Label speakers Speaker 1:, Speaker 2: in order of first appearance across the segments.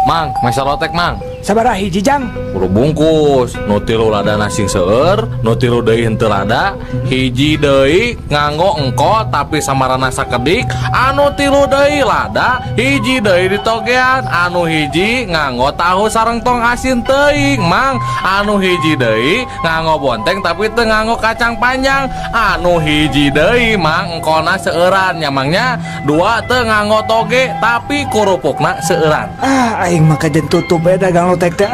Speaker 1: Mang, masalah lotek mang.
Speaker 2: Sabaraha hiji jang?
Speaker 1: Kudu bungkus, nu tilu lada nasi seueur, nu tilu deui henteu lada, hiji deui nganggo engko tapi samarana sakedik, anu tilu deui lada, hiji deui ditogean, anu hiji nganggo tahu sareng tong asin teuing, Mang. Anu hiji deui nganggo bonteng tapi teu nganggo kacang panjang, anu hiji deui Mang engkona seueuran nyamangnya, dua teu nganggo toge tapi kurupukna seueuran.
Speaker 2: Aing mah kajen tutup dagang lotek teh.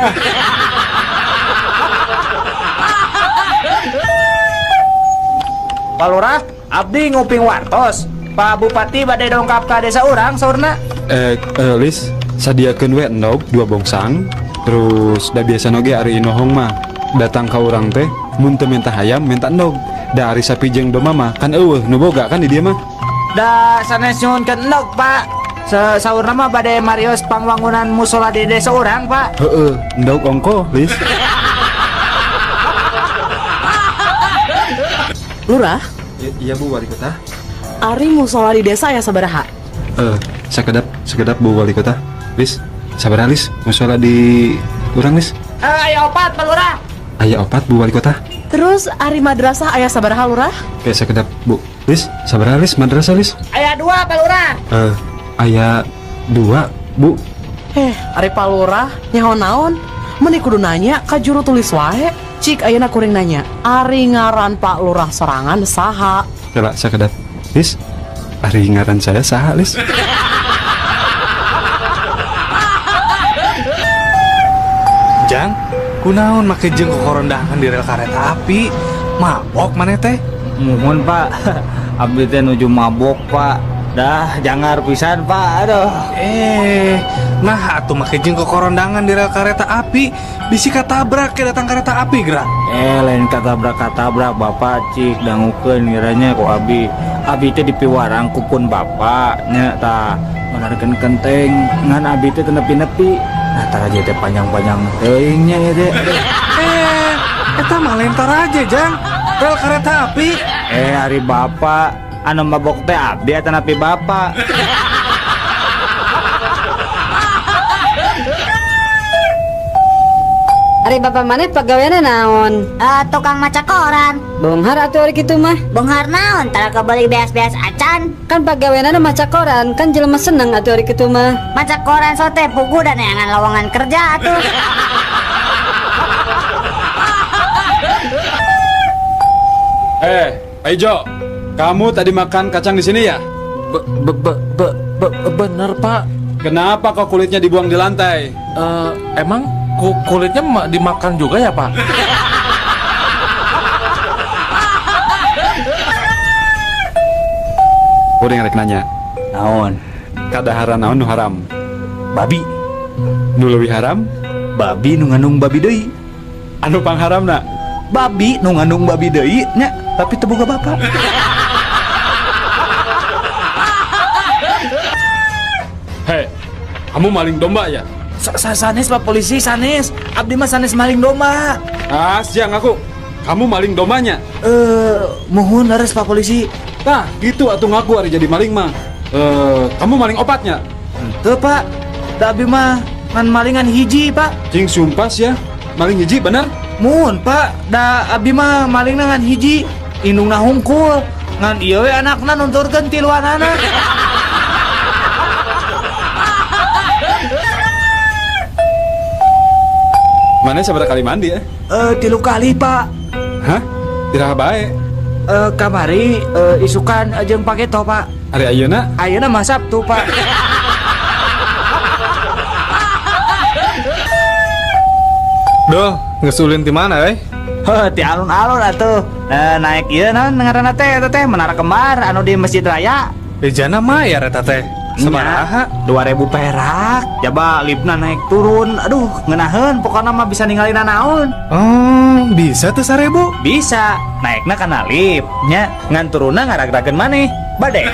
Speaker 2: Pak Lurah, abdi nguping wartos. Pak Bupati bade dongkap ka desa urang saurna.
Speaker 3: Lis, sadiakeun we endog 2 bongsang. Terus da biasa noge ari inohong mah datang ka urang teh mun teu minta hayam minta endog. Da ari sapi jeung domba mah kan eueuh nu boga kan di dieu mah.
Speaker 2: Da sanes nyuhunkeun endog, Pak. Saurna mah bade marios pangwangunan musola di desa urang, Pak.
Speaker 3: Heeh, endog ongko, Lis.
Speaker 4: Lurah,
Speaker 3: Iya Bu Wali Kota.
Speaker 4: ari musola di desa ya sabaraha?
Speaker 3: Sekedap Bu Wali Kota. Lis, sabaraha Lis? Musola di urang Lis?
Speaker 2: Aya 4, Pak Lurah.
Speaker 3: Aya 4 Bu Wali Kota.
Speaker 4: Terus ari madrasah aya sabaraha Lurah?
Speaker 3: Kayak sekedap Bu. Lis, sabaraha Lis madrasah Lis?
Speaker 2: Aya 2, Pak Lurah.
Speaker 3: Aya 2 Bu.
Speaker 4: Ari Pak Lurah nyaho naon? Meni kudu nanya ka juru tulis wae. Cik ayeuna kuring nanya, ari ngaran Pak Lurah sorangan saha?
Speaker 3: Kela sekedap. Lis, ari ngaran saya saha Lis?
Speaker 1: Jang, kunaon make jeung korondangan di rel kareta api? Mabok maneh teh?
Speaker 2: Muhun, Pak. Abdi teh nuju mabok, Pak. Dah jangar pisan, Pak. Aduh.
Speaker 1: Nah atuh make jeung korondangan di rel kareta api, bisi katabrak ke datang kereta api gerak.
Speaker 2: Lain katabrak Bapak cik dangukeun ngiranya ku abi. Abi teh dipiwarang ku pun Bapak nya tah menarikeun kenteng ngan abi teh teu nepi-nepi. Nah taraje teh panjang-panjang teuing nya ya teh.
Speaker 1: Eta mah lentar aja Jang, rel kereta api.
Speaker 2: Ari Bapak anu mabok teh abdi eta napi Bapak.
Speaker 5: Ari bapak maneh pagaweana naon?
Speaker 6: Tukang maca koran.
Speaker 5: Bonghar atuh ari kitu mah.
Speaker 6: Bonghar naon? Tara kebeli beas-beas acan.
Speaker 5: Kan pagaweana maca koran, kan jelema seneng atuh ari kitu mah.
Speaker 6: Maca koran sote pugu dan neangan lowongan kerja atuh.
Speaker 3: Pak Ijo, kamu tadi makan kacang di sini ya?
Speaker 1: Bener Pak.
Speaker 3: Kenapa kok kulitnya dibuang di lantai?
Speaker 1: Emang kulitnya dimakan juga ya Pak?
Speaker 3: Udah ngerek nanya.
Speaker 2: Naon?
Speaker 3: Kadahara naon nu haram?
Speaker 2: Babi.
Speaker 3: Nu leuwih haram?
Speaker 2: Babi nu ngandung babi deui.
Speaker 3: Anu pangharamna?
Speaker 2: Babi nu ngandung babi deui nya, tapi teu boga bapak.
Speaker 3: Hei, kamu maling domba ya?
Speaker 2: Sanes Pak Polisi, sanes. Abdi mah sanes maling domba.
Speaker 3: Siang aku. Kamu maling dombanya?
Speaker 2: Mohon leres Pak Polisi.
Speaker 3: Nah, gitu atuh ngaku ari jadi maling mah. Kamu maling opatnya?
Speaker 2: Tuh Pak, da abdi mah ngan malingan hiji Pak.
Speaker 3: Cing sumpas ya. Maling hiji bener?
Speaker 2: Mun Pak, da abdi mah maling ngan hiji. Indungna hungkul. Ngan ieu we anakna nunturkeun tiluanana.
Speaker 3: Mana sabar kali mandi ya?
Speaker 2: 3 kali Pak.
Speaker 3: Hah? Tiraha bae.
Speaker 2: Kamari isukan jeung paketo Pak.
Speaker 3: Ari ayeuna?
Speaker 2: Ayeuna mah Sabtu Pak.
Speaker 1: Duh, ngesulin di mana
Speaker 2: Ti alun-alun atuh. Naik ieu naon ngaranna teh eta teh Menara Kembar anu di Masjid Raya.
Speaker 1: Bejana mah ya eta teh. Sabaraha?
Speaker 2: 2.000 perak. Coba lipna naik turun. Aduh, ngeunaheun pokona mah bisa ninggalin naon.
Speaker 1: Bisa tuh 1.000?
Speaker 2: Bisa. Naikna kana lip nya ngan turunna ngarag-rageun maneh. Bade.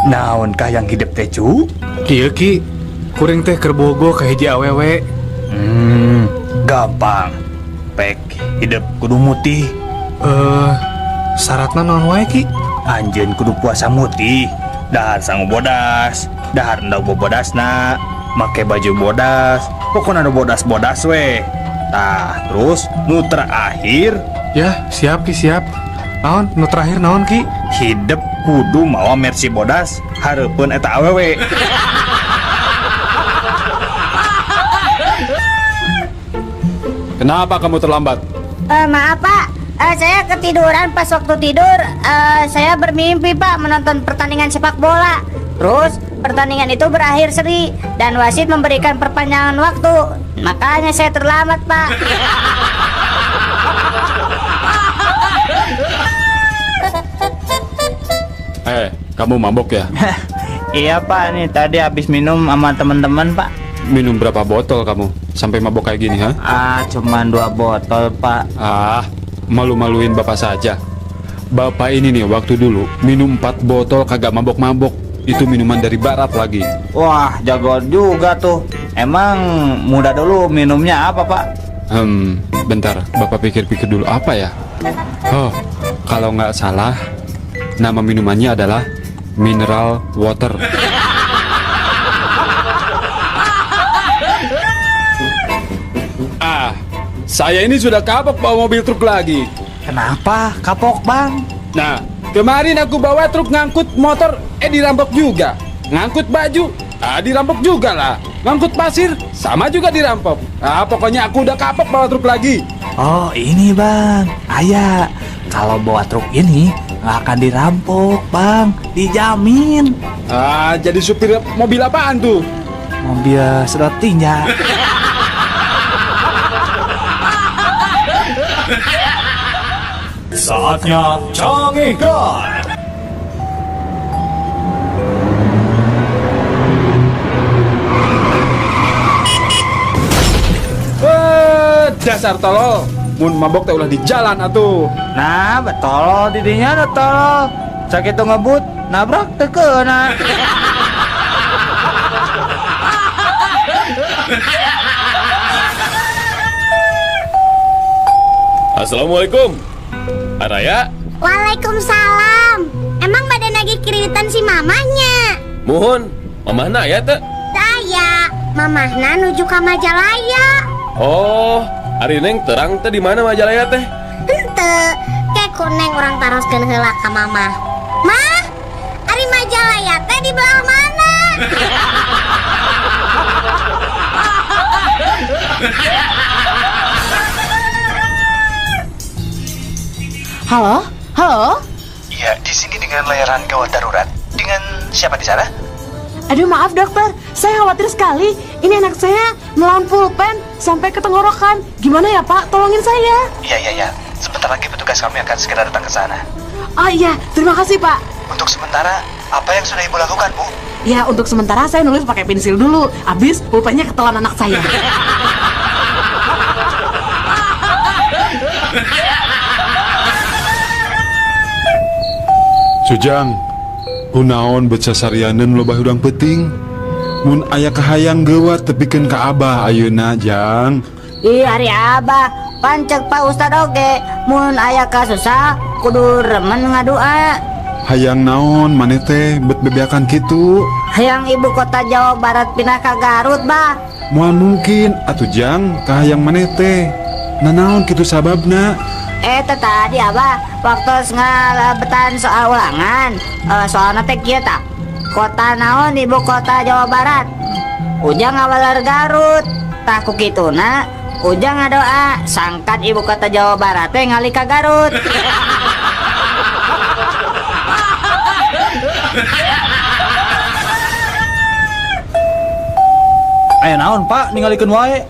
Speaker 2: Naon kah yang hidup teh cu?
Speaker 1: Kieu Ki, kuring teh keur bogo ka hiji awewe.
Speaker 2: Gampang. Pek hidup kudu mutih.
Speaker 1: Syaratna naon wae Ki?
Speaker 2: Anjeun kudu puasa mutih. Dahar sangu bodas, dahar endau bobodasna, make baju bodas, pokoknya ada bodas-bodas weh. Tah, terus nu terakhir
Speaker 7: Ya, siap Ki, siap. Naon? Nu terakhir naon Ki?
Speaker 2: hidup kudu mawa mercy bodas, hareupeun eta awewe.
Speaker 3: Kenapa kamu terlambat?
Speaker 6: Maaf Pak, saya ketiduran pas waktu tidur. Saya bermimpi Pak menonton pertandingan sepak bola. Terus pertandingan itu berakhir seri dan wasit memberikan perpanjangan waktu. Makanya saya terlambat Pak.
Speaker 3: Kamu mabok ya?
Speaker 2: Iya Pak, nih tadi habis minum sama teman-teman Pak.
Speaker 3: Minum berapa botol kamu? Sampai mabok kayak gini, ha?
Speaker 2: Cuman 2 botol Pak.
Speaker 3: Malu-maluin bapak saja. Bapak ini nih waktu dulu minum 4 botol kagak mabok-mabok. Itu minuman dari barat lagi.
Speaker 2: Wah, jago juga tuh. Emang muda dulu minumnya apa Pak?
Speaker 3: Bentar, bapak pikir-pikir dulu apa ya? Oh, kalau nggak salah, nama minumannya adalah mineral water. Saya ini sudah kapok bawa mobil truk lagi.
Speaker 2: Kenapa kapok Bang?
Speaker 3: Nah, kemarin aku bawa truk ngangkut motor, dirampok juga. Ngangkut baju, dirampok juga lah. Ngangkut pasir, sama juga dirampok. Pokoknya aku udah kapok bawa truk lagi.
Speaker 2: Oh ini Bang, ayah kalau bawa truk ini nggak akan dirampok Bang, dijamin.
Speaker 3: Jadi supir mobil apaan tuh?
Speaker 2: Mobil sedotinya.
Speaker 8: Saatnya canggihkan.
Speaker 3: Dasar tolol. Mun mabok teh ulah di jalan atuh.
Speaker 2: Nah betul didinya betul. Sakit ngebut nabrak tekena.
Speaker 1: Assalamualaikum. Araya,
Speaker 6: Waalaikumsalam. Emang badan lagi kiritan si mamanya?
Speaker 1: muhun, mamahna aya teh?
Speaker 6: Saya, mamahna nuju ke Majalaya.
Speaker 1: Oh, ari neng terang teh di mana Majalaya teh?
Speaker 6: Hente, kayak kuneng orang taroskeun heula ka mamah. Mah, ari Majalaya teh di belah mana?
Speaker 4: Halo? Halo?
Speaker 9: Iya, di sini dengan layanan gawat darurat. Dengan siapa di sana?
Speaker 4: Aduh maaf dokter, saya khawatir sekali. Ini anak saya melawan pulpen sampai ke tenggorokan. Gimana ya Pak? Tolongin saya.
Speaker 9: Iya. Sebentar lagi petugas kami akan segera datang ke sana.
Speaker 4: Oh iya, terima kasih Pak.
Speaker 9: Untuk sementara, apa yang sudah ibu lakukan, Bu?
Speaker 4: Ya untuk sementara saya nulis pakai pensil dulu. Abis pulpennya ketelan anak saya.
Speaker 3: Sujang, kunaon beca sarianen loba hudang peting. Mun aya kahayang geuwat tepikeun ka Abah ayeuna, Jang.
Speaker 6: Ih, hari abah, pancek Pak Ustad oge. Mun aya kasusah, kudu remen ngadua.
Speaker 3: Hayang naon maneh teh bet bebeakan kitu?
Speaker 6: Hayang ibu kota Jawa Barat pindah ke Garut, bah.
Speaker 3: Moal mungkin atuh Jang, kahayang maneh teh. Nanaon kitu sababna?
Speaker 6: Tadi abah, waktu ngalabetan soal ulangan, soalnya teh kieu tah. Kota naon ibu kota Jawa Barat? Ujang ngawalar Garut. Tah ku kituna, Ujang ngadoa sangkat ibu kota Jawa Barat teh ngali ka Garut.
Speaker 2: Ayo naon Pak, ningalikeun wae.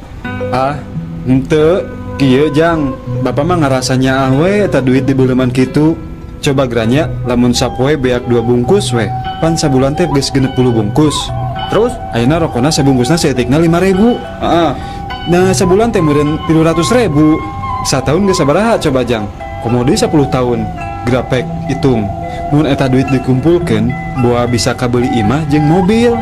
Speaker 3: Henteu, kieu Jang. Bapak mah ngarasanya we eta duit di beuleman kitu. Coba geranya lamun sapoe beak 2 bungkus we. Pan sabulan teh geus 60 bungkus.
Speaker 2: Terus
Speaker 3: Ayeuna rokona sabungkusna seetikna 5.000. Nah sabulan teh meureun 300.000. Satahun geus sabaraha coba Jang? Komodi 10 tahun. Grapek hitung. Mun eta duit dikumpulkeun, boa bisa kabeli imah jeung mobil.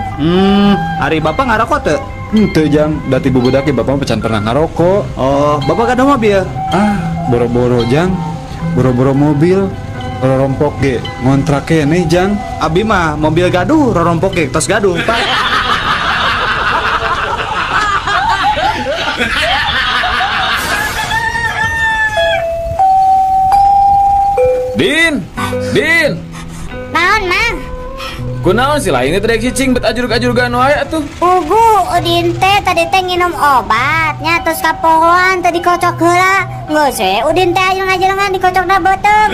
Speaker 2: hari Bapak ngarokok teu?
Speaker 3: Henteu Jang, dati bubudak ge Bapak pecan pernah ngarokok.
Speaker 2: Oh, Bapak ada mobil?
Speaker 3: Boro-boro Jang, boro-boro mobil. rorompok ge ngontrak nih Jang.
Speaker 2: Abi mah mobil gaduh rorompok ge tos gaduh Pak.
Speaker 1: Din,
Speaker 6: Naon, Mang?
Speaker 1: kunaon sih lah ini tadi cicing bet ajur-ajurgan wae atuh.
Speaker 6: Ugu, Udin teh tadi teh nginum obatnya terus kapohoan tadi kocok heula. Geus we Udin teh ajeng-ajengan dikocokna beuteung.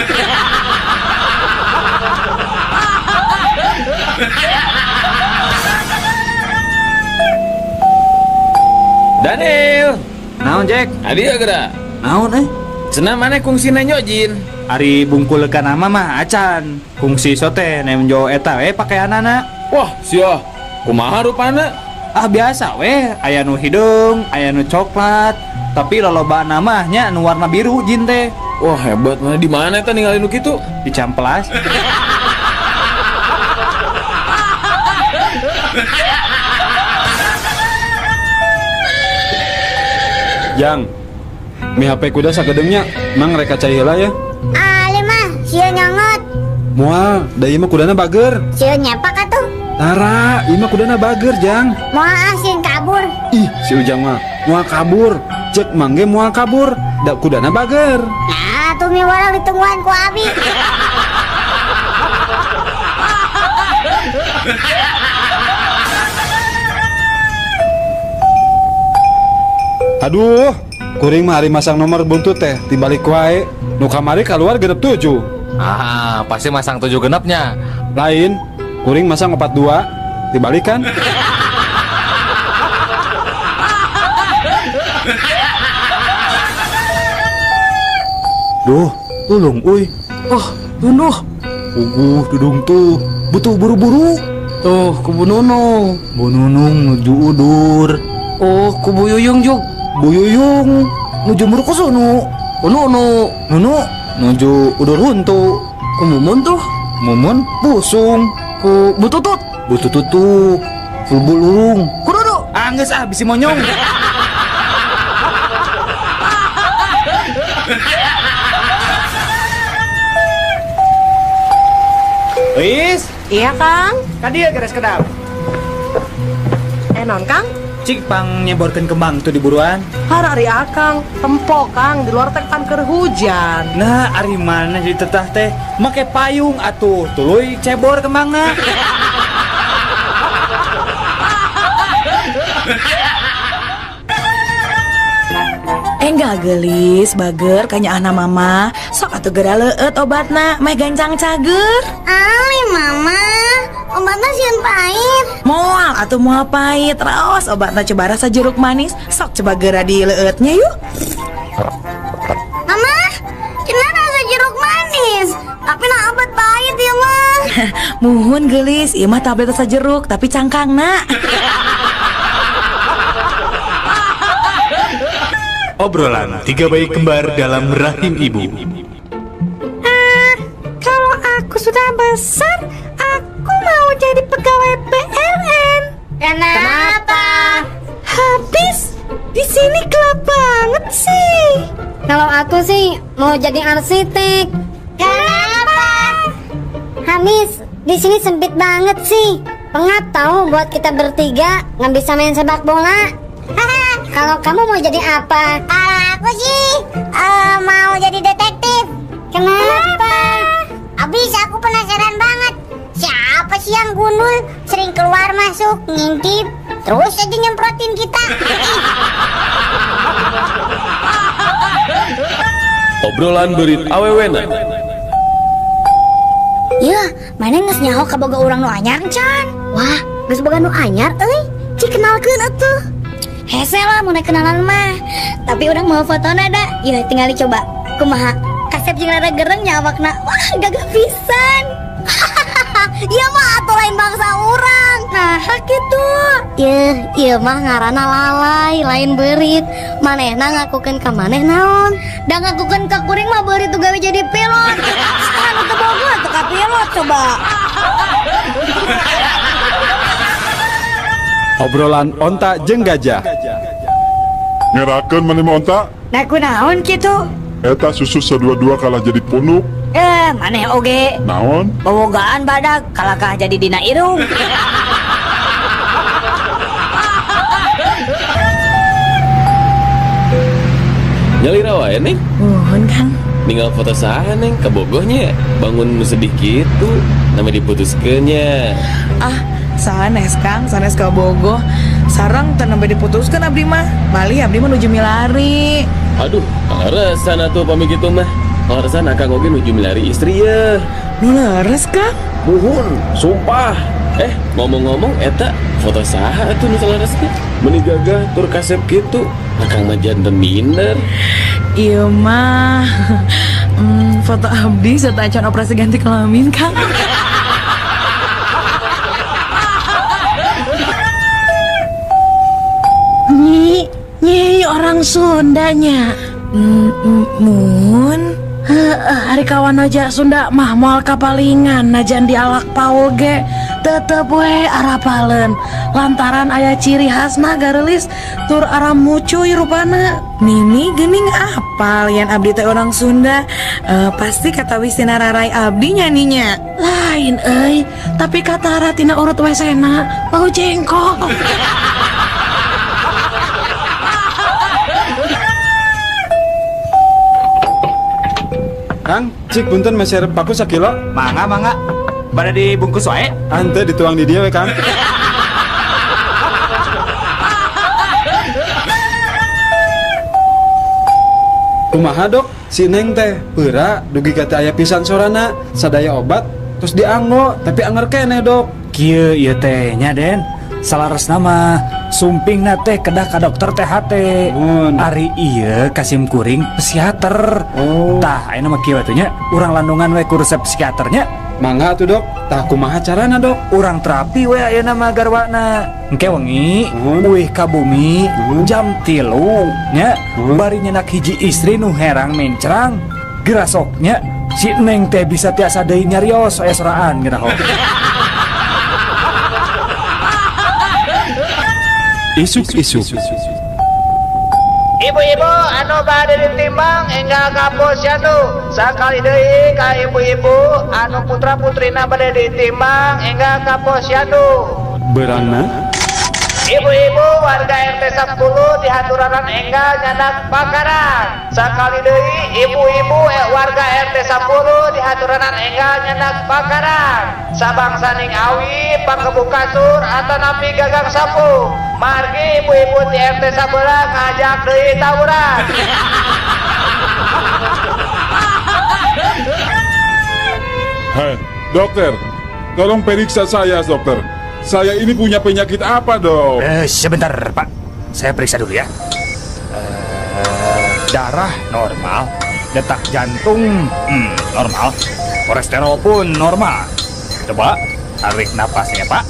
Speaker 1: Daniel,
Speaker 2: Naon Jack?
Speaker 1: adi geura.
Speaker 2: Naon
Speaker 1: Cenah maneh kungsi nyojin.
Speaker 2: Ari bungkulkeun nama mah acan. Kungsi sote nemjo eta we pakaianana.
Speaker 1: Wah, sia. Kumaha rupana?
Speaker 2: Ah biasa we, aya nu hidung, aya nu coklat, tapi lolobana mah nya nu warna biru jin teh.
Speaker 1: Wah, hebat mana di mana eta ninggalin nu kitu?
Speaker 2: Di Camplas.
Speaker 3: Jang, mi HP kuda sakedengnya, mang reka cai heula ya.
Speaker 6: Ali mah, sieun nyongot.
Speaker 3: Moal, da ieu mah kudana bager.
Speaker 6: Sieun nyepak atuh.
Speaker 3: Tara, ieu mah kudana bager, Jang.
Speaker 6: Moal asin kabur.
Speaker 3: Ih, si Ujang mah moal kabur. Cek mangge moal kabur. Da kudana bager.
Speaker 6: Nah, tuh mi warang ditungguan ku Abi.
Speaker 3: Aduh, kuring mah hari masang nomor buntut teh tibalik wae. Nu kamari keluar genep 7.
Speaker 1: Ah, pasti masang 7 genepnya.
Speaker 3: Lain, kuring masang 42 dibalik kan?
Speaker 2: Duh, tulung uy.
Speaker 4: Oh, dunuh.
Speaker 2: Dudung tuh. Butuh buru-buru.
Speaker 4: Tuh, kubu Nunung.
Speaker 2: Bu Nunung nuju udur.
Speaker 4: Oh, kubu Yuyung juk.
Speaker 2: Bu Yuyung nuju murkusunu.
Speaker 4: Nunu.
Speaker 2: Nunu nuju udur huntu.
Speaker 4: Ku Mumun tuh.
Speaker 2: Mumun pusung.
Speaker 4: Ku Bututut.
Speaker 2: Butututu. Fulbul urung.
Speaker 4: Ku Dudu.
Speaker 2: Geus bisi monyong. Wis,
Speaker 4: Iya, Kang.
Speaker 2: kadia geres kedap.
Speaker 4: Non, Kang.
Speaker 2: Cik pang nyeborkeun kembang tuh di buruan.
Speaker 4: Harari Akang. Tempo, Kang. Di luar teh kan keur hujan.
Speaker 2: Nah, ari mana jadi tetah teh make payung atuh, tuluy cebor kembangna.
Speaker 10: Enggak gelis, bager kanya anak mama. Sok atuh geura leueut obatna, meh gancang cager.
Speaker 6: Ali mama, obatnya sieun pahit.
Speaker 10: Moal atuh moal pahit, raos obatna coba rasa jeruk manis. Sok coba geura di leueutnya yuk.
Speaker 6: Mama, cenah rasa jeruk manis. Tapi nah obat pahit ya mah.
Speaker 10: Muhun gelis, ieu mah tablet rasa jeruk tapi cangkangna.
Speaker 8: Obrolan tiga bayi kembar dalam rahim ibu.
Speaker 10: Kalau aku sudah besar, aku mau jadi pegawai PLN.
Speaker 6: Kenapa?
Speaker 10: Habis di sini gelap banget sih.
Speaker 5: Kalau aku sih mau jadi arsitek.
Speaker 6: Kenapa?
Speaker 5: Habis di sini sempit banget sih. Pengap tahu buat kita bertiga nggak bisa main sepak bola. Kalau kamu mau jadi apa?
Speaker 6: Aku sih mau jadi detektif.
Speaker 5: Kenapa?
Speaker 6: Abis aku penasaran banget. Siapa sih yang gundul sering keluar masuk ngintip terus aja nyemprotin kita?
Speaker 1: Obrolan berit awewena.
Speaker 6: Ya, mana nges nyaho kaboga urang nu anyar can? Wah, nges boga nu anyar euy. Cik kenalkeun atuh.
Speaker 5: Hese lah mau kenalan mah. Tapi udah mau foto nada. Ya tinggal dicoba. Kumaha? Kasep jeung rada gereng nyawakna. Wah, gagah pisan.
Speaker 6: Iya mah atuh lain bangsa urang.
Speaker 5: Nah, kitu. Ieu mah ngaranna lalai, lain beurit. Manehna ngakukeun ka maneh naon? Da ngakukeun ka kuring mah beurit tuh gawe jadi pilot. Sekarang teu boga tuh ka pilot coba.
Speaker 3: Obrolan onta jeung gajah.
Speaker 11: Ngerakeun mana mau onta?
Speaker 10: Nah kunaon kitu?
Speaker 11: Eta susu sedua-dua kalah jadi punuk,
Speaker 6: Maneh oge.
Speaker 8: Naon?
Speaker 6: Bobogaan badak kalakah jadi dina irung.
Speaker 11: Nyalira wae Neng.
Speaker 10: Mohon Kang.
Speaker 11: Ninggal foto saha Neng kabogohnya. Bangun nu sedih gitu. Nama diputuskeunnya.
Speaker 10: Ah, sanes Kang, sanes ka Bogoh. Sareng teu nembe diputuskeun abdi mah. Bali abdi mah nuju milari.
Speaker 11: Aduh, ngaleresan atuh pami kitu mah. Ngaleresan akang oge nuju milari istri ya.
Speaker 10: Nu leres Kang.
Speaker 11: Nuhun, sumpah. Ngomong-ngomong eta foto saha atuh nu salaresna? Meuni gagah tur kasep kitu. Akang mah janten minder.
Speaker 10: Iya mah. Foto abdi serta acan operasi ganti kelamin Kang.
Speaker 4: Nyi orang Sundanya.
Speaker 10: Mun.
Speaker 4: Hari kawan aja Sunda mah moal kapalingan najan dialak Paul ge tetep we arapaleun lantaran aya ciri khasna garelis tur aram mucuy rupana.
Speaker 10: Nini geuning apal yan abdi teh orang Sunda. Pasti kata wisina rarai abdi nyanyinya.
Speaker 4: Lain euy, tapi kata ratina urut wesena bau jengkol.
Speaker 3: Kang, cik punten masih arep paku sakilo.
Speaker 2: Mangga. Bada dibungkus wae.
Speaker 3: Ante dituang di dia we Kang. Kumaha dok, si Neng teh peura dugi kata aya pisan sorana, sadaya obat terus dianggo tapi anger kene dok.
Speaker 2: Kieu ieu teh nya Den. Salaresna mah sumpingna teh kedah ka dokter THT. Ari ieu Kasim Kuring psikiater. Tah ayeuna mah kieu atuh nya, urang landungan we ku resep psikiaternya.
Speaker 3: Mangga atuh dok, tah kumaha carana dok?
Speaker 2: Urang terapi we ayeuna mah garwana. Engke wengi, uih ka bumi, jam 3 nya, bari nyenak hiji istri nu herang mencrang. Gerasoknya si Neng teh bisa tiasa deui nyarios aya soraan geraho.
Speaker 3: Isuk-isuk.
Speaker 9: Ibu-ibu anu bade ditimbang enggal kapos anu sakali deui ka ibu-ibu anu putra-putrina bade ditimbang enggal kapos anu.
Speaker 3: Berana
Speaker 9: Ibu-ibu warga RT 10 dihaturaran enggal nyanak bakaran. Sakali deui ibu-ibu warga RT 10 dihaturaran enggal nyanak bakaran. Sabangsaning awi pangkebu kasur atau napi gagang sapu. Margi ibu-ibu di RT 11 ngajak deui tawuran.
Speaker 8: Hei, dokter, tolong periksa saya, dokter. Saya ini punya penyakit apa, dok?
Speaker 2: Sebentar Pak, saya periksa dulu ya. Darah normal, detak jantung normal, kolesterol pun normal. Coba tarik napasnya Pak.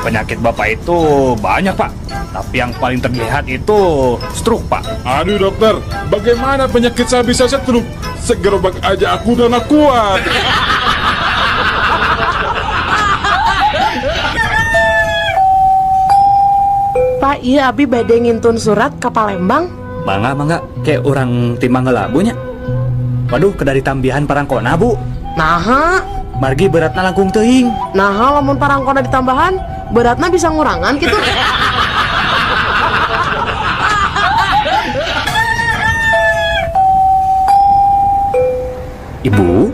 Speaker 2: Penyakit Bapak itu banyak Pak, tapi yang paling terlihat itu stroke Pak.
Speaker 8: Aduh, dokter, bagaimana penyakit saya bisa stroke? Segerobak aja aku udah gak kuat.
Speaker 4: Pak, iya abi bade ngintun surat ke Palembang.
Speaker 2: Mangga, kayak orang timbang ngelabunya. Waduh, kedari tambihan parangkona Bu.
Speaker 4: Naha,
Speaker 2: Margi beratna langkung teuing.
Speaker 4: naha lamun parangkona ditambahan, beratna bisa ngurangan gitu.
Speaker 2: Ibu,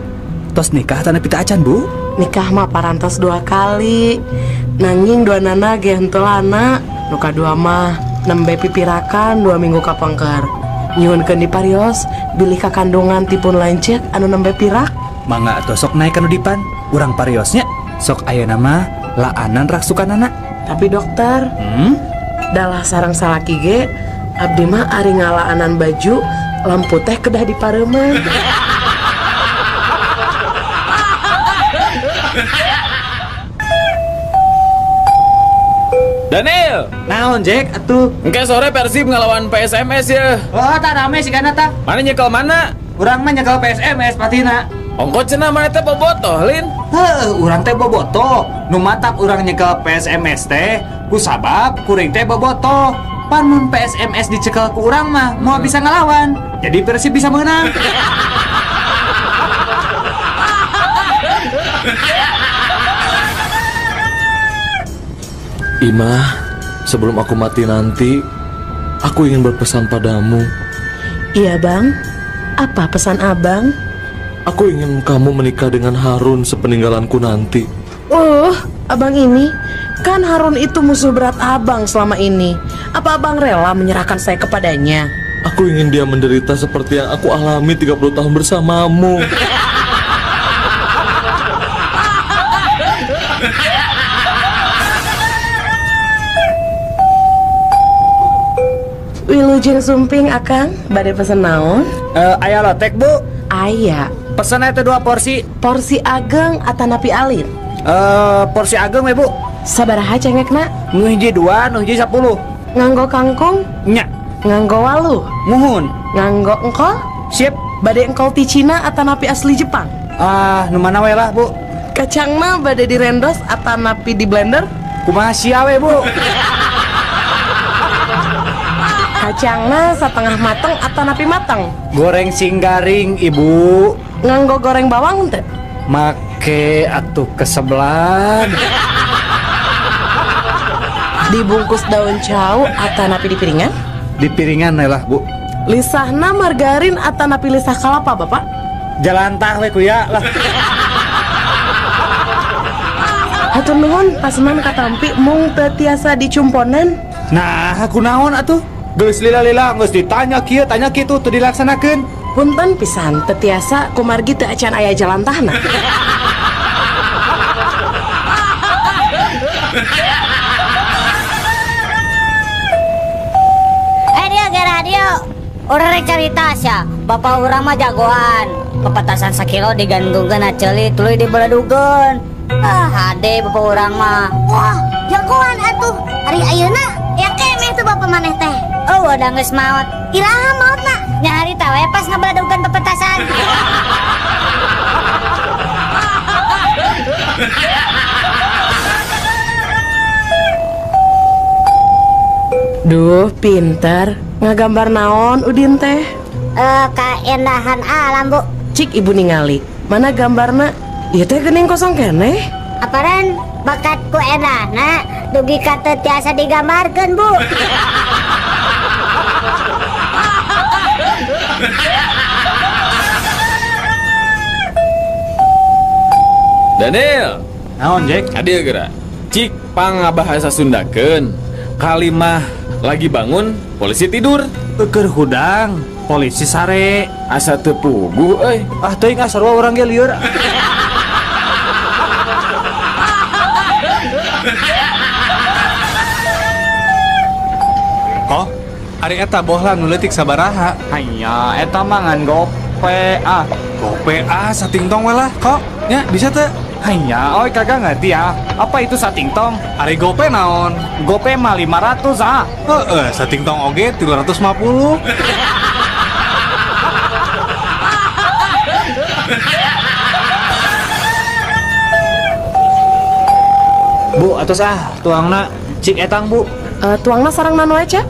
Speaker 2: tos nikah tanah pita acan Bu?
Speaker 4: Nikah mah parantos 2 kali. Nanging 2 nana ge henteu lana. Nu kadua mah nembe pipirakan 2 minggu kapengker. Nyuhunkeun di parios, bilih ka kandungan tipun lancet anu nembe pirak.
Speaker 2: Mangga atuh sok naik anu dipan. Urang pariosnya sok ayeuna mah laanan raksukanana.
Speaker 4: Tapi dokter, dalah sareng salaki ge abdi mah ari ngalaanan baju lampu teh kedah dipareumeun.
Speaker 11: Daniel,
Speaker 2: Naon Jack atuh?
Speaker 11: engke sore Persib ngelawan PSMS ya.
Speaker 2: Oh, tak rame sih kana tah.
Speaker 11: Mana nyekel mana?
Speaker 2: Urang mah nyekel PSMS patina.
Speaker 11: Ongkot cenah mana teh bobotoh, Lin.
Speaker 2: Urang teh bobotoh. Nu matap urang nyekel PSMS teh ku sabab kuring teh bobotoh. Pan mun PSMS dicekel ku urang mah mau bisa ngelawan. Jadi Persib bisa menang.
Speaker 1: Imah, sebelum aku mati nanti, aku ingin berpesan padamu.
Speaker 4: Iya bang, apa pesan abang?
Speaker 1: Aku ingin kamu menikah dengan Harun sepeninggalanku nanti.
Speaker 4: Abang ini, kan Harun itu musuh berat abang selama ini. Apa abang rela menyerahkan saya kepadanya?
Speaker 1: Aku ingin dia menderita seperti yang aku alami 30 tahun bersamamu.
Speaker 4: Wilujeng sumping akang, badai pesen naon?
Speaker 2: Aya lotek bu.
Speaker 4: Aya,
Speaker 2: Pesan itu 2 porsi.
Speaker 4: porsi ageng atanapi alit.
Speaker 2: Porsi ageng ya bu.
Speaker 4: Sabaraha cengekna?
Speaker 2: Nu hiji 2, nu hiji 10.
Speaker 4: Nganggo kangkung?
Speaker 2: Nya,
Speaker 4: Nganggo waluh?
Speaker 2: muhun.
Speaker 4: Nganggo engkol?
Speaker 2: Sip.
Speaker 4: Badai engkol ti Cina atanapi asli Jepang?
Speaker 2: Nu mana we lah bu.
Speaker 4: Kacangna badai direndos atanapi di blender?
Speaker 2: Kumaha sia we bu.
Speaker 4: Kacangna setengah mateng atanapi mateng?
Speaker 2: Goreng singgaring ibu.
Speaker 4: Nganggo goreng bawang teh?
Speaker 2: Make atuh kesebelan.
Speaker 4: Dibungkus daun cau atanapi di piringan?
Speaker 2: Di piringan lah bu.
Speaker 4: Lisahna margarin atanapi lisah kalapa bapak?
Speaker 2: Jalantah we kuya lah.
Speaker 4: Hatur nuhun pasman katampi mung teu tiasa dicumponan.
Speaker 2: Nah, aku naon atuh? Geus lila-lila geus ditanya kieu tanya kitu teu dilaksanakeun.
Speaker 4: Punten pisan teu tiasa kumargi teu acan aya jalantahna.
Speaker 5: Radio. Orang rek carita sia. Bapak urang mah jagoan. Kepatasan sakilo digandungkeun aceli tuluy dibeledugeun. Hade bapak urang mah. Wah, jagoan atuh. Hari ayeuna ya kemeh tuh bapak maneh teh. Oh, udah geus maot. Iraha maotna? Nya harita we pas ngabeledugeun pepetasan.
Speaker 4: Duh, pinter. Ngagambar naon Udin teh?
Speaker 5: Keendahan alam bu.
Speaker 4: Cik ibu ningali. Mana gambarna? Ieu teh geuning kosong keneh.
Speaker 5: Aparen bakatku endahna dugi ka teu tiasa digambarkeun bu.
Speaker 11: Daniel,
Speaker 2: Naon Jack?
Speaker 11: hadir geura. Cik pangabahasa Sundakeun. Kalimah lagi bangun, polisi tidur.
Speaker 2: Keur hudang, polisi sare.
Speaker 11: Asa teu puguh euy.
Speaker 2: Ah teuing sarua urang ge lieur.
Speaker 7: Oh, hari eta bohla nu leutik sabaraha.
Speaker 2: Hanya eta mah ngan gope
Speaker 7: Gope sating tong we lah, kok. Ya, bisa teu?
Speaker 2: Hanya oi kagak ngerti ya. Apa itu sating tong?
Speaker 7: Hari gope naon?
Speaker 2: Gope mah 500
Speaker 7: Sating tong oge 350.
Speaker 2: Bu, atos tuangna cik etang bu.
Speaker 4: Tuangna sareng nanu aja?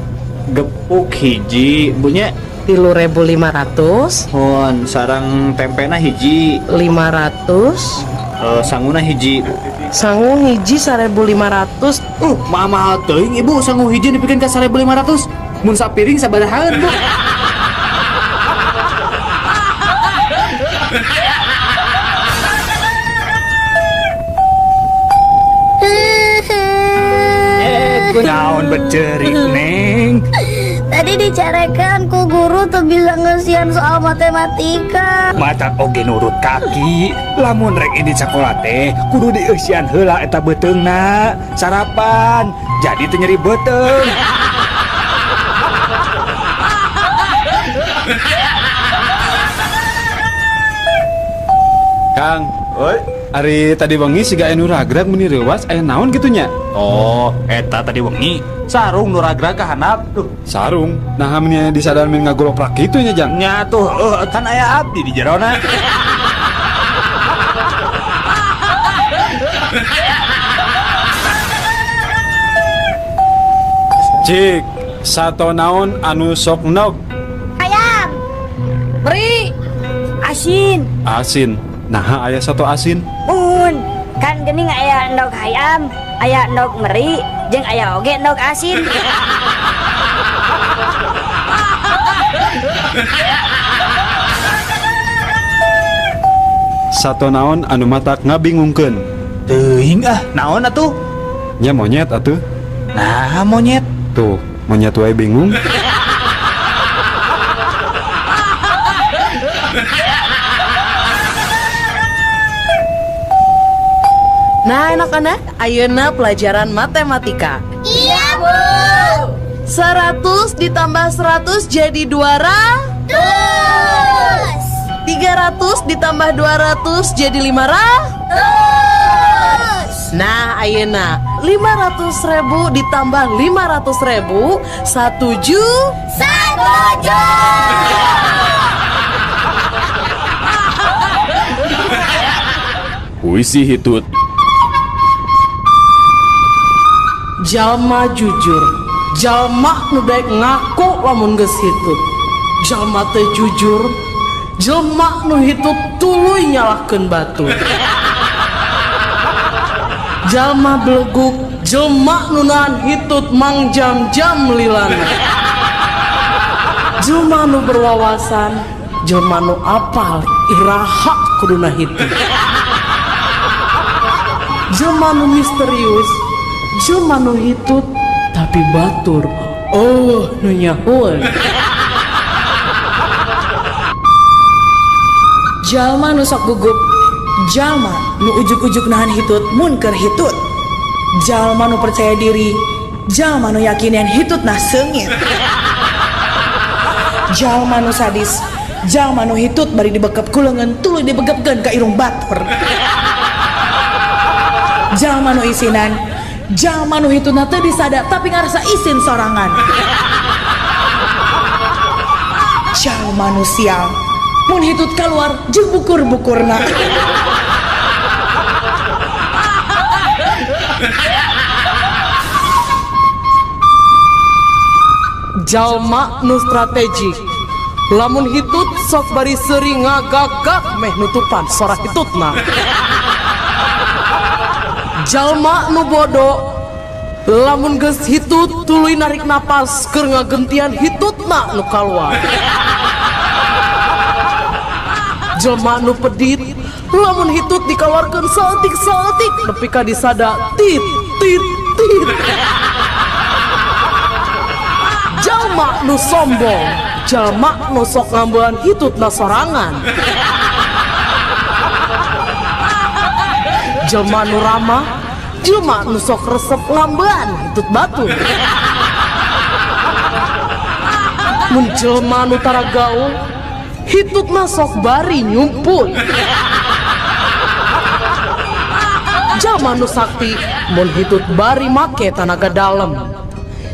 Speaker 2: Gepuk hiji, bunye
Speaker 4: 3.500.
Speaker 2: Hon, sarang tempena hiji,
Speaker 4: 500.
Speaker 2: sanguna hiji.
Speaker 4: Sangu hiji 1.500.
Speaker 2: Mahal teuing ibu, sangu hiji dipikeun ka 1.500. Mun sapiring sabarahaan bu. Naon becerik neng.
Speaker 5: Tadi dicarekan ku guru tuh bisa ngesian soal matematika.
Speaker 2: Matak oge nurut kaki. Lamun rek ini sekolah teh kudu dieusian heula eta beteungna. Sarapan jadi teu nyeri beteung.
Speaker 3: Kang, oi, hari tadi wengi siga anu ragrag meni reuwas aya naon gitunya?
Speaker 2: Oh, eta tadi wengi sarung nu ragrag ka handap tuh.
Speaker 3: Sarung. Nah hamnya disadar min ngagoloprak kitu nya jang.
Speaker 2: Nya tuh kan aya abdi di jerona.
Speaker 3: Cik, Sato naon anu sok nog?
Speaker 5: Ayam.
Speaker 6: Beri asin.
Speaker 3: Asin. Nah, aya satu asin.
Speaker 6: Mun kan geuning aya endog hayam, aya endog meri, jeung aya oge endog asin.
Speaker 3: Sato naon anu matak ngabingungkeun?
Speaker 2: Teuing naon atuh?
Speaker 3: Nya monyet atuh.
Speaker 2: Nah, monyet.
Speaker 3: Tuh, monyet wae bingung.
Speaker 4: Nah anak-anak, ayeuna pelajaran matematika.
Speaker 5: Iya, Bu.
Speaker 4: 100 ditambah 100 jadi 200. 300 ditambah 200 jadi 500. Nah ayeuna 500.000 ditambah 500.000 1
Speaker 11: Puisi hitut.
Speaker 4: Jalma jujur, jalma nu daek ngaku lamun geus hitut. Jalma teu jujur, jalma nu hitut tuluy nyalahkeun batur. Jalma beleguk, jalma nu nahan hitut mang jam-jam lilana. Jalma nu berwawasan, jalma nu apal iraha kuduna hitut. Jalma nu misterius, jalma nu hitut tapi batur. Oh, nu nyahoan.
Speaker 10: Jalma nu sok gugup, jalma nu ujuk-ujuk nahan hitut mun keur hitut. Jalma nu percaya diri, jalma nu yakin yen hitut nah seungit. Jalma nu sadis, jalma nu hitut bari dibekep ku leungeun tuluy dibegepkeun ka irung batur. Jalma nu isinan, jalma nu hitutna teu disada tapi ngarasa isin sorangan. Jalma nu sial, mun hitut keluar jeung bukur-bukurna.
Speaker 4: Jalma nu strategik, lamun hitut sok bari seuri ngagagak meh nutupan sora hitutna. Jalma nu bodoh, lamun geus hitut tuluy narik napas keur ngagentian hitutna nu kaluar. Jalma nu pedit, lamun hitut dikaluarkeun saeutik-saeutik nepi ka disada tit tit tit. Jalma nu sombong, jalma nu sok ngambean hitutna sorangan. Jalma nu ramah, jalma nu sok resep ngambean hitut batur. Mun jalma nu tara gaul, hitutna sok bari nyumput. Jalma nu sakti, mun hitut bari make tanaga dalem.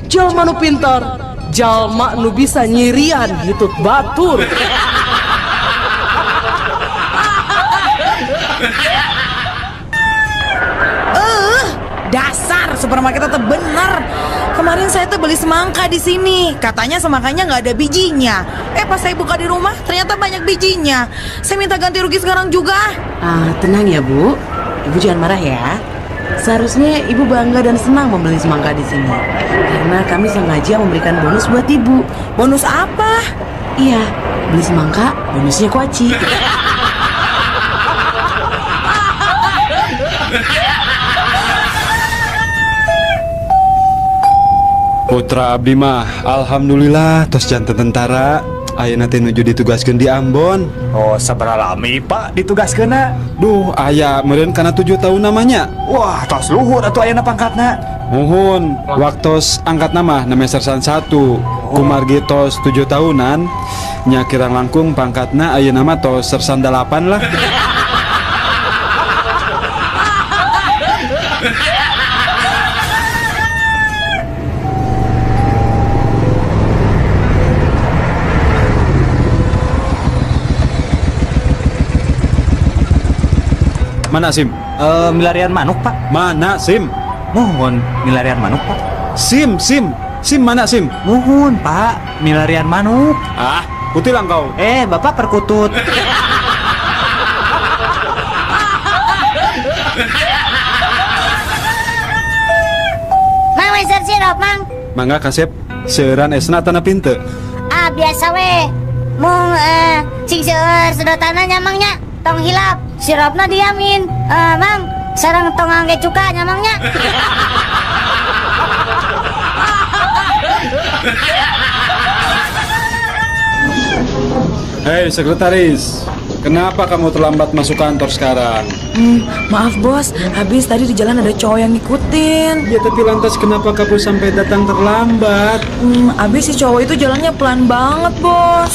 Speaker 4: Jalma nu pintar, jalma nu bisa nyirian hitut batur.
Speaker 10: Dasar supermarket tetap bener. Kemarin saya tuh beli semangka di sini. Katanya semangkanya nggak ada bijinya. Pas saya buka di rumah ternyata banyak bijinya. Saya minta ganti rugi sekarang juga.
Speaker 4: Tenang ya Bu, Ibu jangan marah ya. Seharusnya Ibu bangga dan senang membeli semangka di sini. Karena kami sengaja memberikan bonus buat Ibu.
Speaker 10: Bonus apa?
Speaker 4: Iya, beli semangka, bonusnya kuaci.
Speaker 3: Putra abdi mah alhamdulillah tos janten tentara. Ayeuna teh nuju ditugaskeun di Ambon.
Speaker 2: Oh, sabaraha lami Pak ditugaskeunna?
Speaker 3: Duh, aya meureun kana 7 tahun namanya.
Speaker 2: Wah, tos luhur atuh ayeuna pangkatna.
Speaker 3: Muhun, waktos angkat nama Sersan 1. Kumargi tos 7 tahunan. Nya kirang langkung pangkatna ayeuna mah tos Sersan 8 lah. Mana Sim?
Speaker 2: Milarian manuk Pak.
Speaker 3: Mana Sim?
Speaker 2: Mohon milarian manuk Pak.
Speaker 3: Sim. SIM mana SIM?
Speaker 2: Muhun pak, milarian manuk.
Speaker 3: Ah, kutilang kau.
Speaker 2: Bapak perkutut.
Speaker 5: Mang Weser sirup mang.
Speaker 3: Mangga kasep, seueuran esna tanah pinte.
Speaker 5: Biasa we. Mung cing seueur sedotanna nyamangnya tong hilap sirupna diamin. Mang sareng tong angge cuka nyamangnya.
Speaker 3: Hei sekretaris, kenapa kamu terlambat masuk kantor sekarang?
Speaker 10: Maaf bos, habis tadi di jalan ada cowok yang ngikutin.
Speaker 3: Ya tapi lantas kenapa kamu sampai datang terlambat?
Speaker 10: Habis si cowok itu jalannya pelan banget bos.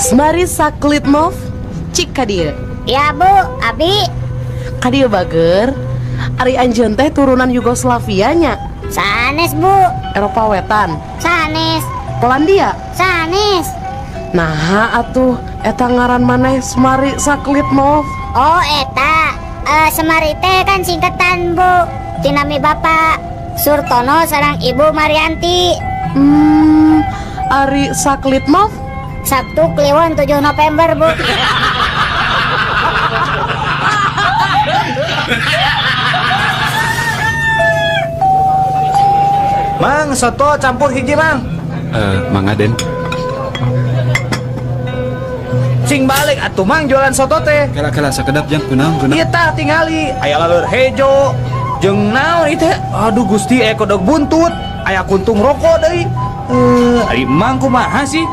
Speaker 4: Semari saklitmov cik kadia.
Speaker 5: Ya bu, abi.
Speaker 4: Kadia bager. Ari anjeun teh turunan Yugoslavia nya.
Speaker 5: Sanes bu.
Speaker 4: Eropa Wetan.
Speaker 5: Sanes.
Speaker 4: Polandia.
Speaker 5: Sanes.
Speaker 4: Nah atuh eta ngaran maneh Semari saklitmov.
Speaker 5: Oh eta. Semari teh kan singkatan bu. Tinami bapak Surtono sareng ibu Marianti.
Speaker 4: Ari saklitmov.
Speaker 5: Sabtu Kliwon 7 November bu.
Speaker 2: Mang, soto campur hiji mang.
Speaker 3: Mangga Den.
Speaker 2: Cing balik atuh mang jualan soto teh.
Speaker 3: Kela sakedap jang kunaon.
Speaker 2: Ieu tah tingali aya laleur hejo jeung naon ieu teh. Aduh Gusti kodok buntut, aya kuntung rokok deui. Ari mang kumaha sih?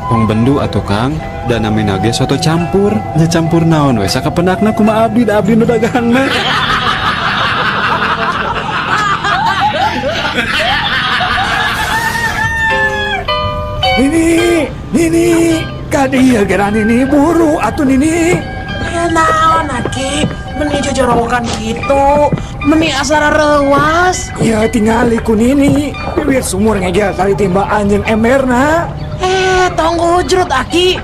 Speaker 3: Wong bendu atuh Kang. Dan namina ge soto campur. Nya campur naon we sakapenakna kumaha abdi da abdi nu dagangna.
Speaker 2: Nini, kadieu geura Nini buru atuh Nini.
Speaker 4: Ya naon aki, meni jojorowokan gitu, meni asara rewas.
Speaker 2: Ya tingali ku Nini, bibir sumur ngegel kali timba anjeun emberna.
Speaker 4: Tong ujrut aki,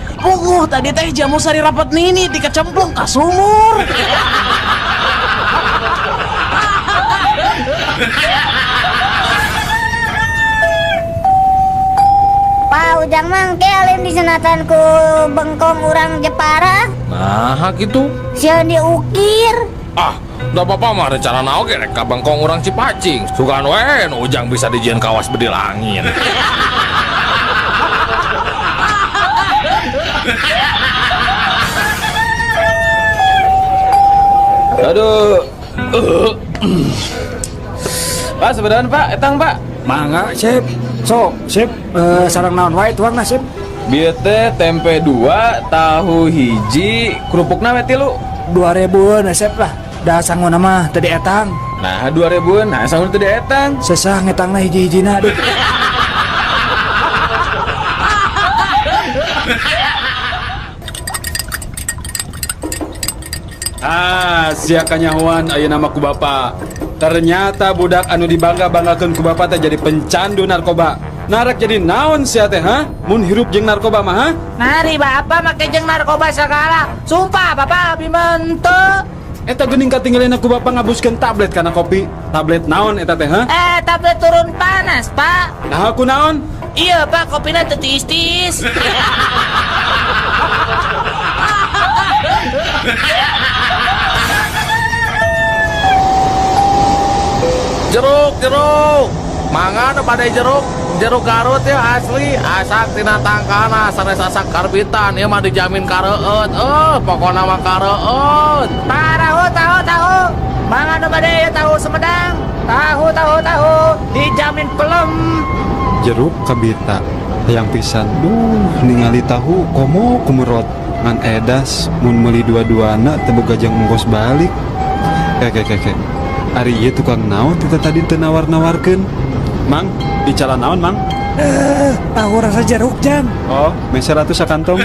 Speaker 4: tadi teh jamu sari rapat nini dikecemplung ka sumur.
Speaker 5: Pak Ujang mang ke alim disenatan ku bengkong urang Jepara.
Speaker 1: Nah gitu.
Speaker 5: Sieun diukir.
Speaker 1: Udah apa-apa mah rencana oge rek ka bengkong urang Cipacing. Sugan we nu ujang bisa dijieun kawas bedilangin.
Speaker 11: Aduh. Pak, sebenarnya Pak, etang Pak.
Speaker 2: Mangga, Sip. Sok, Sip. Sareng naon wae tuangna, Sip.
Speaker 11: Bieu teh tempe 2, tahu hiji, kerupukna we 3.
Speaker 2: 2000 na Sip lah. Da sangguna mah teu dietang.
Speaker 11: Nah, 2000-an, nah sangun teu dietang.
Speaker 2: Sesah ngetangna hiji-hijina deui.
Speaker 3: Sia kanyahoan ayeuna nama ku bapa. Ternyata budak anu dibangga-banggakeun ku bapa teh jadi pencandu narkoba. Narak jadi naon sia teh mun hirup jeung narkoba mah
Speaker 6: Nari bapak make jeung narkoba segala. Sumpah bapak abi menteu.
Speaker 3: Eta geuning katinggalin aku bapa ngabuskeun tablet kana kopi. Tablet naon eta teh
Speaker 6: Tablet turun panas pak.
Speaker 3: Nah aku naon?
Speaker 6: Iya pak, kopina teu tiis-tiis.
Speaker 1: Jeruk mangga nu badai jeruk Garut ya asli asak tina tangkana sanes asak karbitan ieu mah dijamin kareueut pokona mah kareueut.
Speaker 6: Tahu mangga nu badai tahu Sumedang, tahu dijamin pelem.
Speaker 3: Jeruk kabita yang pisan ningali tahu komo kumerot ngan edas mun meuli dua-duana teu boga jeung ongkos balik. Kek ari ieu tukang naon kita tadi teu nawar-nawarkeun. Mang, bicara naon, Mang?
Speaker 2: Tahu rasa jeruk jam.
Speaker 3: Oh, meser atuh sakantong.